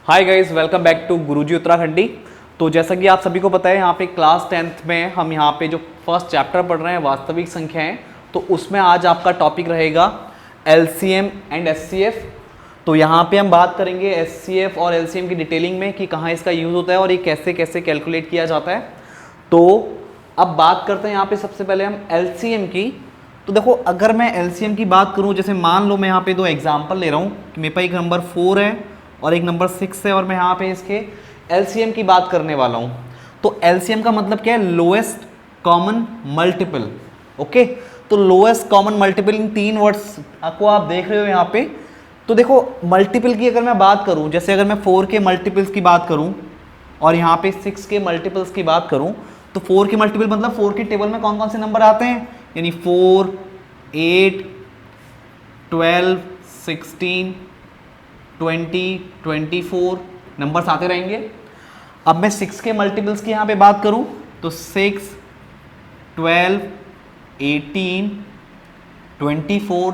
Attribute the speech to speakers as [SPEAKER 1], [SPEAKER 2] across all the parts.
[SPEAKER 1] Hi guys, welcome back to Guruji Uttarakhandi. तो जैसा कि आप सभी को पता है, यहाँ पे क्लास 10th में हम यहाँ पे जो फर्स्ट चैप्टर पढ़ रहे हैं वास्तविक संख्याएं, तो उसमें आज आपका टॉपिक रहेगा एलसीएम एंड एचसीएफ। तो यहाँ पे हम बात करेंगे एचसीएफ और एलसीएम की डिटेलिंग में कि कहाँ इसका यूज़ होता है और ये कैसे कैसे कैलकुलेट किया जाता है। तो अब बात करते हैं यहाँ पे सबसे पहले हम एलसीएम की। तो देखो, अगर मैं एलसीएम की बात करूँ, जैसे मान लो मैं यहाँ पे दो एग्जाम्पल ले रहा हूँ कि मेरे पास एक नंबर 4 है और एक नंबर 6 है और मैं यहाँ पे इसके एलसीएम की बात करने वाला हूँ। तो एलसीएम का मतलब क्या है? Lowest common multiple. ओके, तो लोएस्ट कॉमन मल्टीपल, इन तीन वर्ड्स को आप देख रहे हो यहाँ पे। तो देखो, मल्टीपल की अगर मैं बात करूँ, जैसे अगर मैं 4 के मल्टीपल्स की बात करूँ और यहाँ पे 6 के मल्टीपल्स की बात करूँ, तो 4 के मल्टीपल मतलब 4 की टेबल में कौन कौन से नंबर आते हैं, यानी 4, 8, 12, 16, 20, 24 नंबर्स आते रहेंगे। अब मैं 6 के मल्टीपल्स की यहाँ पे बात करूँ तो 6, 12, 18, 24,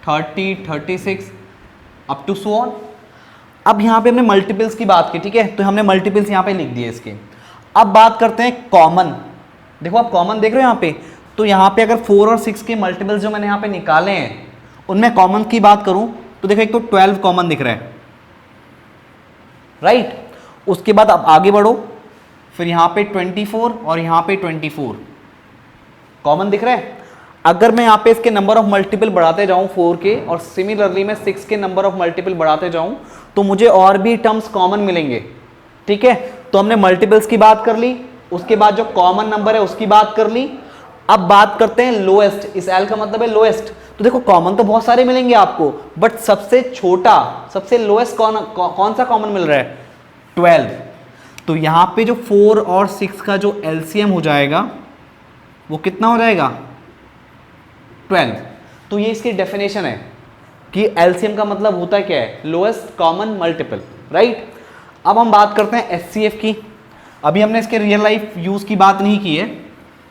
[SPEAKER 1] 30, 36 अप टू सो ऑन। अब यहाँ पे हमने मल्टीपल्स की बात की, ठीक है, तो हमने मल्टीपल्स यहाँ पे लिख दिए इसके। अब बात करते हैं कॉमन। देखो, आप कॉमन देख रहे हो यहाँ पे, तो यहाँ पे अगर 4 और 6 के मल्टीपल्स जो मैंने यहाँ पे निकाले हैं उनमें कॉमन की बात करूँ तो देखो, एक तो 12 कॉमन दिख रहा है, राइट। उसके बाद आप आगे बढ़ो, फिर यहाँ पे 24 और यहाँ पे 24 कॉमन दिख रहा है। अगर मैं यहाँ पे इसके नंबर ऑफ मल्टीपल बढ़ाते जाऊँ 4 के, और सिमिलरली मैं 6 के नंबर ऑफ मल्टीपल बढ़ाते जाऊँ, तो मुझे और भी टर्म्स कॉमन मिलेंगे, ठीक है। तो हमने मल्टीपल्स की बात कर ली, उसके बाद जो कॉमन नंबर है उसकी बात कर ली। अब बात करते हैं लोएस्ट। इस एल का मतलब है लोएस्ट। तो देखो, कॉमन तो बहुत सारे मिलेंगे आपको, बट सबसे छोटा, सबसे लोएस्ट कौन सा कॉमन मिल रहा है? 12। तो यहां पे जो 4 और 6 का जो एलसीएम हो जाएगा वो कितना हो जाएगा? 12। तो ये इसकी डेफिनेशन है कि एलसीएम का मतलब होता क्या है? Lowest common multiple, right. अब हम बात करते हैं एचसीएफ की। अभी हमने इसके रियल लाइफ यूज की बात नहीं की है,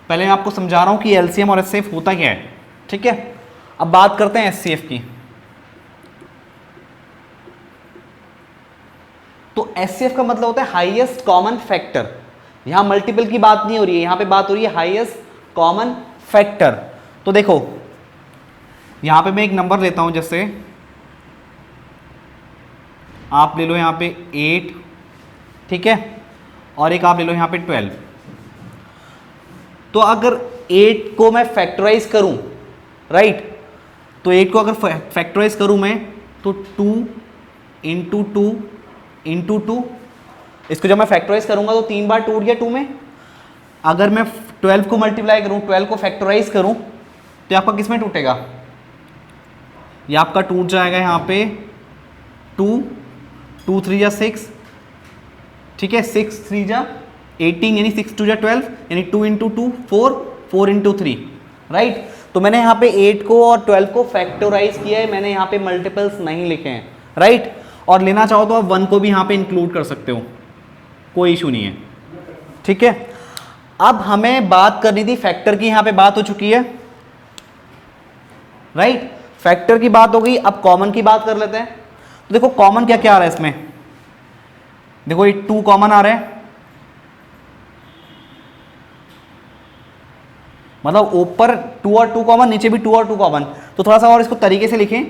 [SPEAKER 1] पहले मैं आपको समझा रहा हूं कि एलसीएम और एचसीएफ होता क्या है, ठीक है। अब बात करते हैं एचसीएफ की। तो एचसीएफ का मतलब होता है हाईएस्ट कॉमन फैक्टर। यहां मल्टीपल की बात नहीं हो रही है, यहां पे बात हो रही है हाईएस्ट कॉमन फैक्टर। तो देखो, यहां पे मैं एक नंबर लेता हूं, जैसे आप ले लो यहां पे 8, ठीक है, और एक आप ले लो यहां पे 12। तो अगर 8 को मैं फैक्टराइज करूं, राइट, तो 8 को अगर फैक्टराइज करूं मैं, तो 2 इंटू 2 इंटू 2, इसको जब मैं फैक्टराइज करूंगा तो 3 बार टूट गया 2 में। अगर मैं 12 को मल्टीप्लाई करूं, 12 को फैक्टराइज करूं, तो आपका किस में टूटेगा? ये आपका टूट जाएगा यहाँ पे 2, 2 3 जा 6, ठीक है, 6 3 जा 18, यानी 6 2 जा 12, यानी 2 इंटू 2 4, 4 इंटू 3, राइट। तो मैंने यहाँ पे 8 को और 12 को फैक्टराइज किया है, मैंने यहाँ पे मल्टीपल्स नहीं लिखे हैं, राइट। और लेना चाहो तो आप 1 को भी यहाँ पे इंक्लूड कर सकते हो, कोई इशू नहीं है, ठीक है। अब हमें बात करनी थी फैक्टर की, यहाँ पे बात हो चुकी है, राइट। फैक्टर की बात हो गई, अब कॉमन की बात कर लेते हैं। तो देखो, कॉमन क्या क्या आ रहा है इसमें। देखो, ये 2 कॉमन आ रहा है, मतलब ऊपर 2 और 2 कॉमन, नीचे भी 2 और 2 कॉमन। तो थोड़ा सा और इसको तरीके से लिखें,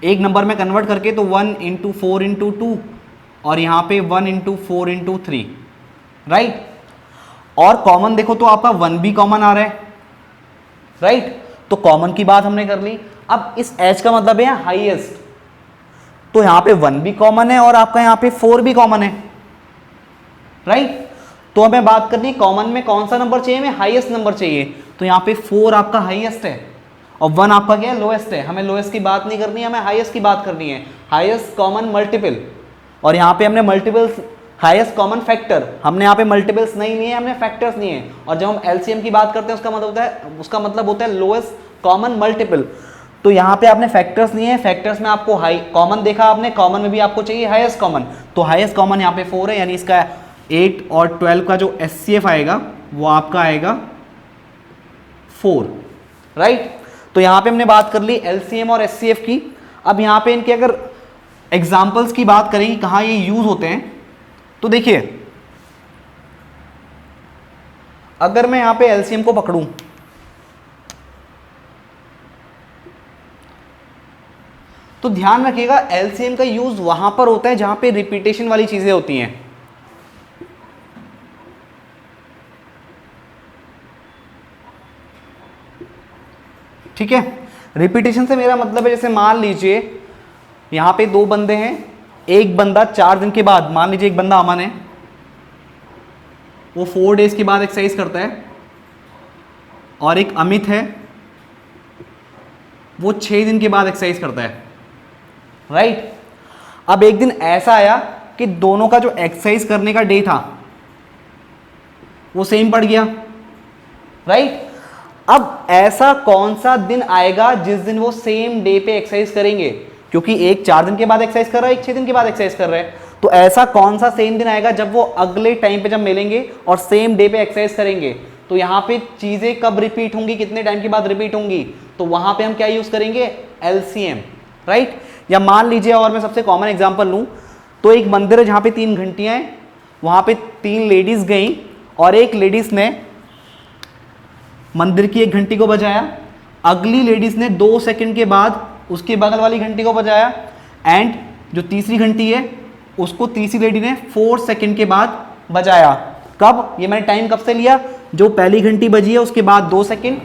[SPEAKER 1] एक नंबर में कन्वर्ट करके, तो 1 इंटू 4 इंटू 2, और यहाँ पे 1 इंटू 4 इंटू 3, राइट। और कॉमन देखो तो आपका 1 भी कॉमन आ रहा है, राइट। तो कॉमन की बात हमने कर ली। अब इस एच का मतलब है हाईएस्ट, तो यहाँ पे 1 भी कॉमन है और आपका यहाँ पे 4 भी कॉमन है, राइट। तो हमें बात करनी है कॉमन में कौन सा नंबर चाहिए, हमें हाईएस्ट नंबर चाहिए। तो यहाँ पे 4 आपका हाईएस्ट है और 1 आपका क्या है? लोएस्ट है। हमें लोएस्ट की बात नहीं करनी है, हमें हाईएस्ट की बात करनी है, हाईएस्ट कॉमन मल्टीपल। और यहाँ पे हमने मल्टीपल्स, हाईएस्ट कॉमन फैक्टर, हमने यहाँ पे मल्टीपल्स नहीं लिए, हमने फैक्टर्स लिए हैं। और जब हम एलसीएम की बात करते हैं उसका मतलब होता है लोएस्ट कॉमन मल्टीपल। तो यहाँ पे आपने फैक्टर्स लिए हैं, फैक्टर्स में आपको हाई कॉमन देखा आपने, कॉमन में भी आपको चाहिए हाईएस्ट कॉमन। तो हाईएस्ट कॉमन यहाँ पे 4 है, यानी इसका 8 और 12 का जो एचसीएफ आएगा वो आपका आएगा 4, राइट। तो यहाँ पे हमने बात कर ली एलसीएम और एचसीएफ की। अब यहाँ पे इनके अगर एग्जाम्पल्स की बात करें कि कहाँ ये यूज होते हैं, तो देखिए अगर मैं यहां पे एलसीएम को पकड़ूं, तो ध्यान रखिएगा एलसीएम का यूज वहां पर होता है जहां पे रिपीटेशन वाली चीजें होती हैं। ठीक है, रिपीटेशन से मेरा मतलब है जैसे मान लीजिए यहां पे दो बंदे हैं, एक बंदा 4 दिन के बाद, मान लीजिए एक बंदा अमन है, वो 4 डेज के बाद एक्सरसाइज करता है, और एक अमित है वो 6 दिन के बाद एक्सरसाइज करता है, राइट। अब एक दिन ऐसा आया कि दोनों का जो एक्सरसाइज करने का डे था वो सेम पड़ गया, राइट। अब ऐसा कौन सा दिन आएगा जिस दिन वो सेम डे पे एक्सरसाइज करेंगे, क्योंकि एक 4 दिन के बाद एक्सरसाइज कर रहा है, एक 6 दिन के बाद एक्सरसाइज कर रहा है, तो ऐसा कौन सा सेम दिन आएगा जब वो अगले टाइम पे जब मिलेंगे और सेम डे पे एक्सरसाइज करेंगे। तो यहाँ पे चीजें कब रिपीट होंगी, कितने टाइम के बाद रिपीट होंगी, तो वहां पे हम क्या यूज करेंगे, एलसीएम, राइट। या मान लीजिए और मैं सबसे कॉमन एग्जांपल लूं, तो एक मंदिर है जहां पे 3 घंटियां हैं, वहां पे 3 लेडीज गई और एक लेडीज ने मंदिर की 1 घंटी को बजाया, अगली लेडीज ने 2 सेकंड के बाद उसके बगल वाली घंटी को बजाया, एंड जो तीसरी घंटी है उसको तीसरी लेडी ने 4 सेकंड के बाद बजाया। कब, ये मैंने टाइम कब से लिया, जो पहली घंटी बजी है उसके बाद 2 सेकंड,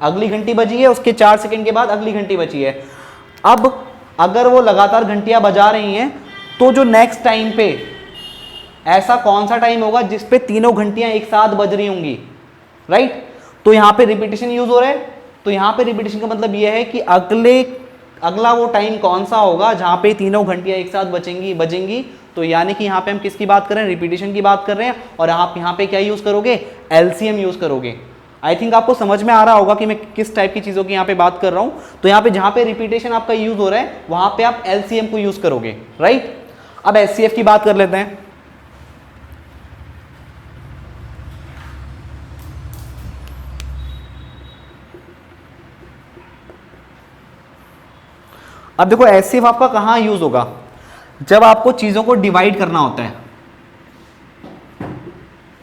[SPEAKER 1] अगली घंटी बजी है उसके 4 सेकंड के बाद अगली घंटी बजी है। अब अगर वो लगातार घंटियां बजा रही हैं तो जो नेक्स्ट टाइम पे ऐसा कौन सा टाइम होगा जिस पे तीनों घंटियां एक साथ बज रही होंगी, राइट। तो यहां पे रिपीटेशन यूज हो रहा है, तो यहां पे रिपीटेशन का मतलब यह है कि अगला वो टाइम कौन सा होगा जहां पे तीनों घंटियां एक साथ बजेंगी। तो यानी कि यहां पे हम किसकी बात कर रहे हैं, रिपीटेशन की बात कर रहे हैं, और आप यहां पे क्या यूज करोगे, एलसीएम यूज करोगे। आई थिंक आपको समझ में आ रहा होगा कि मैं किस टाइप की चीजों की यहाँ पे बात कर रहा हूं। तो यहाँ पे जहां पे रिपीटेशन आपका यूज हो रहा है वहां पे आप एलसीएम को यूज करोगे, राइट। अब एचसीएफ की बात कर लेते हैं। अब देखो एचसीएफ आपका कहां यूज होगा, जब आपको चीजों को डिवाइड करना होता है,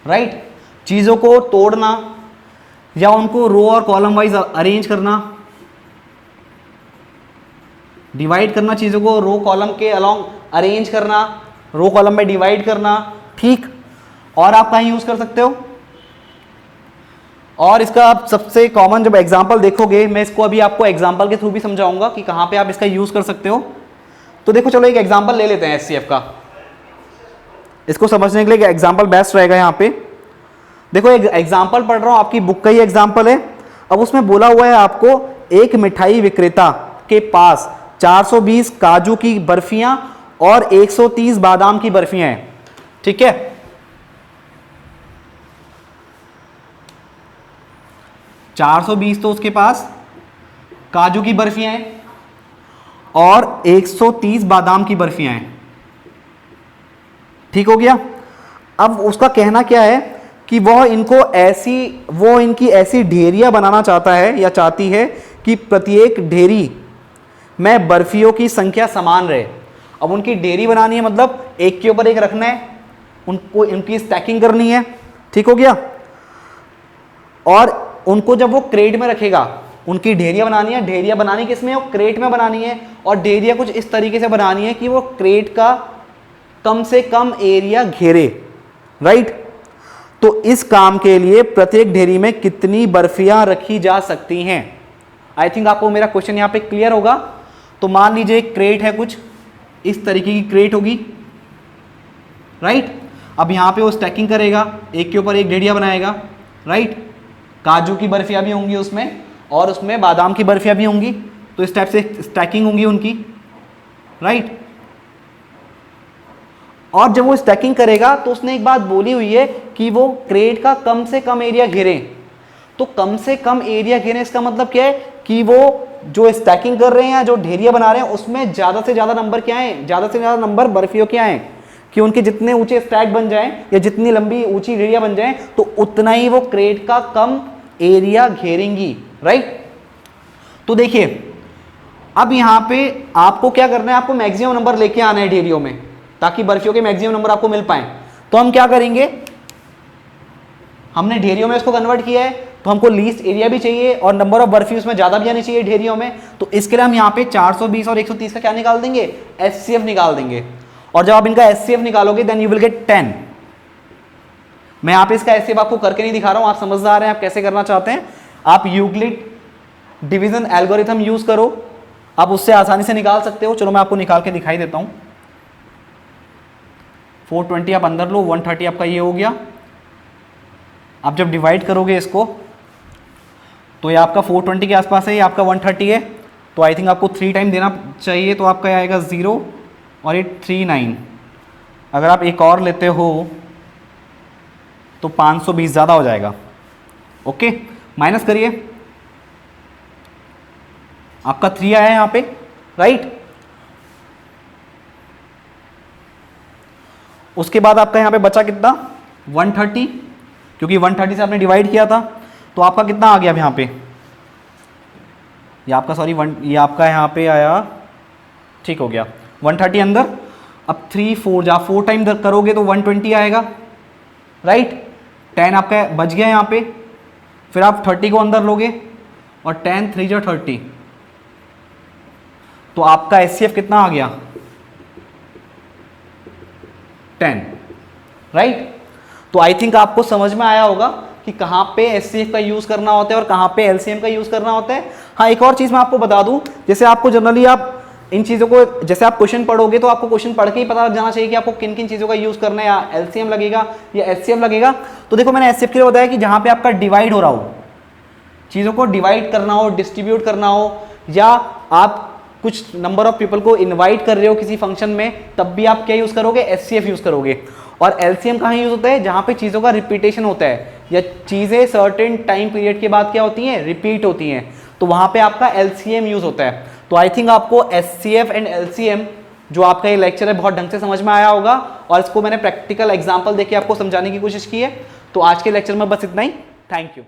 [SPEAKER 1] राइट। चीजों को तोड़ना या उनको रो और कॉलम वाइज अरेंज करना, डिवाइड करना, चीजों को रो कॉलम के अलोंग अरेंज करना, रो कॉलम में डिवाइड करना, ठीक। और आप कहीं यूज कर सकते हो, और इसका आप सबसे कॉमन जब एग्जांपल देखोगे, मैं इसको अभी आपको एग्जांपल के थ्रू भी समझाऊंगा कि कहां पे आप इसका यूज कर सकते हो। तो देखो चलो एक एग्जांपल ले लेते हैं एचसीएफ का, इसको समझने के लिए एग्जांपल बेस्ट रहेगा। यहां पे देखो एक एग्जांपल पढ़ रहा हूं, आपकी बुक का ही एग्जांपल है। अब उसमें बोला हुआ है आपको एक मिठाई विक्रेता के पास 420 काजू की बर्फियां और 130 बादाम की बर्फियां हैं, ठीक है। 420 तो उसके पास काजू की बर्फियां हैं और 130 बादाम की बर्फियां हैं, ठीक हो गया। अब उसका कहना क्या है कि वो इनकी ऐसी ढेरियां बनाना चाहता है या चाहती है कि प्रत्येक ढेरी में बर्फियों की संख्या समान रहे। अब उनकी ढेरी बनानी है मतलब एक के ऊपर एक रखना है, उनको उनकी स्टैकिंग करनी है, ठीक हो गया। और उनको जब वो क्रेट में रखेगा, उनकी ढेरियां बनानी है, ढेरियां बनानी किसमें, वो क्रेट में बनानी है, और ढेरियां कुछ इस तरीके से बनानी है कि वो क्रेट का कम से कम एरिया घेरे, राइट। तो इस काम के लिए प्रत्येक ढेरी में कितनी बर्फियां रखी जा सकती हैं। आई थिंक आपको मेरा क्वेश्चन यहां पे क्लियर होगा। तो मान लीजिए एक क्रेट है, कुछ इस तरीके की क्रेट होगी, राइट। अब यहां पे वो स्टैकिंग करेगा, एक के ऊपर एक ढेरिया बनाएगा, राइट। काजू की बर्फियां भी होंगी उसमें, और उसमें बादाम की बर्फियां भी होंगी, तो इस टाइप से स्टैकिंग होंगी उनकी, राइट। और जब वो स्टैकिंग करेगा तो उसने एक बात बोली हुई है कि वो क्रेट का कम से कम एरिया घेरे। तो कम से कम एरिया घेरे इसका मतलब क्या है कि वो जो स्टैकिंग कर रहे हैं या जो ढेरिया बना रहे हैं उसमें ज्यादा से ज्यादा नंबर क्या है, ज्यादा से ज्यादा नंबर बर्फियों के आए, कि उनके जितने ऊंचे स्टैक बन जाएं या जितनी लंबी ऊंची ढेरिया बन जाएं तो उतना ही वो क्रेट का कम एरिया घेरेंगी, राइट। तो देखिए अब यहाँ पे आपको क्या करना है, आपको मैक्सिमम नंबर लेके आना है ढेरियों में, ताकि बर्फियों के मैक्सिमम नंबर आपको मिल पाए। तो हम क्या करेंगे, हमने ढेरियों में इसको कन्वर्ट किया है, तो हमको लीस्ट एरिया भी चाहिए और नंबर ऑफ बर्फी उसमें ज्यादा भी आनी चाहिए ढेरियों में। तो इसके लिए हम यहाँ पे 420 और 130 का क्या निकाल देंगे, एचसीएफ निकाल देंगे। और जब आप इनका एचसीएफ निकालोगे देन यू विल गेट 10। मैं यहाँ पे इसका एचसीएफ आपको करके नहीं दिखा रहा हूँ, आप समझदार हैं, आप कैसे करना चाहते हैं। आप यूक्लिड डिवीजन एल्गोरिथम यूज करो, आप उससे आसानी से निकाल सकते हो। चलो मैं आपको निकाल के दिखाई देता हूँ। 420 आप अंदर लो, 130 आपका ये हो गया। आप जब डिवाइड करोगे इसको तो ये आपका 420 के आसपास है, ये आपका 130 है, तो आई थिंक आपको 3 टाइम देना चाहिए, तो आपका आएगा 0 और ये 39। अगर आप एक और लेते हो तो 520 ज़्यादा हो जाएगा। ओके, माइनस करिए, आपका 3 आया है यहाँ पे, राइट। उसके बाद आपका यहाँ पे बचा कितना, 130, क्योंकि 130 से आपने डिवाइड किया था, तो आपका कितना आ गया अब यहाँ पे, ये आपका सॉरी ये आपका यहाँ पे आया, ठीक हो गया 130 अंदर। अब 3 4 जब आप 4 टाइम करोगे तो 120 आएगा, राइट। 10 आपका बच गया यहाँ पे, फिर आप 30 को अंदर लोगे और 10 3 जो 30, तो आपका एचसीएफ कितना आ गया, 10, राइट। तो आई थिंक आपको समझ में आया होगा कि कहाँ पे एचसीएफ का यूज करना होता है और कहाँ पे एलसीएम का यूज करना होता है। हाँ, एक और चीज मैं आपको बता दूं, जैसे आपको जनरली आप इन चीजों को, जैसे आप क्वेश्चन पढ़ोगे तो आपको क्वेश्चन पढ़ के ही पता लग जाना चाहिए कि आपको किन किन चीजों का यूज करना है, या एलसीएम लगेगा या एचसीएफ लगेगा। तो देखो मैंने एचसीएफ के लिए बताया कि जहां पे आपका डिवाइड हो रहा हो, चीजों को डिवाइड करना हो, डिस्ट्रीब्यूट करना हो, या आप कुछ नंबर ऑफ पीपल को इनवाइट कर रहे हो किसी फंक्शन में, तब भी आप क्या यूज करोगे, एचसीएफ यूज करोगे। और एलसीएम कहाँ यूज होता है, जहां पे चीजों का रिपीटेशन होता है, या चीजें सर्टेन टाइम पीरियड के बाद क्या होती हैं, रिपीट होती हैं, तो वहां पे आपका एलसीएम यूज होता है। तो आई थिंक आपको एचसीएफ एंड एलसीएम जो आपका ये लेक्चर है बहुत ढंग से समझ में आया होगा, और इसको मैंने प्रैक्टिकल एग्जांपल देके आपको समझाने की कोशिश की है। तो आज के लेक्चर में बस इतना ही, थैंक यू।